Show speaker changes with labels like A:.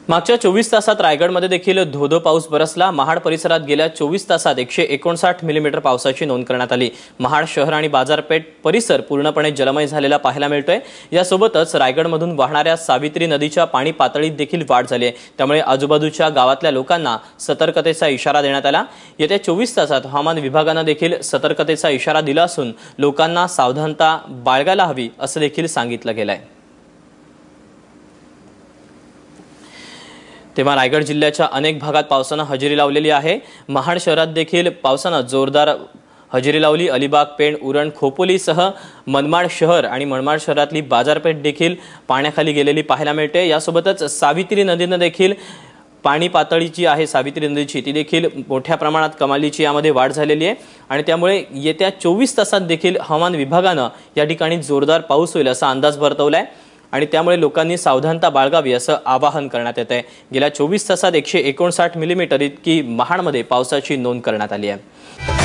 A: मागच्या 24 तासात रायगडमध्ये देखील धोधो पाऊस बरसला। महाड परिसरात गेल्या 24 तासात 159 मिलीमीटर पावसाची नोंद करण्यात आली। महाड शहर आणि बाजारपेठ परिसर पूर्णपणे जलमय झालेला पाहायला मिळतोय। यासोबतच रायगडमधून वाहणाऱ्या सावित्री नदीच्या पाणी पातळीत देखील वाढ झाली आहे। त्यामुळे आजूबाजूच्या गावातल्या लोकांना सतर्कतेचा इशारा देण्यात आला। येत्या 24 तासात हवामान विभागाने देखील सतर्कतेचा इशारा दिला असून लोकांना सावधानता बाळगायला हवी असं देखील सांगितलं गेलंय। तेव्हा रायगड जिल्ह्याच्या अनेक भागात पावसाने हजेरी लावलेली आहे। महाड शहरात देखील पावसाने जोरदार हजेरी लावली। अलिबाग, पेण, उरण, खोपोलीसह मनमाड शहर आणि मनमाड शहरातली बाजारपेठ देखील पाण्याखाली गेलेली पाहायला मिळते। यासोबतच सावित्री नदीने देखील पाणी पातळी जी आहे सावित्री नदीची ती देखील मोठ्या प्रमाणात कमालीची यामध्ये वाढ झालेली आहे आणि त्यामुळे येत्या 24 तासात देखील हवामान विभागाने या ठिकाणी जोरदार पाऊस होईल असा अंदाज वर्तवलाय आणि त्यामुळे लोकांनी सावधानता बाळगावी असं आवाहन करण्यात येत आहे। गेल्या 24 तासात 159 मिलीमीटर इतकी महाडमध्ये पावसाची नोंद करण्यात आली आहे।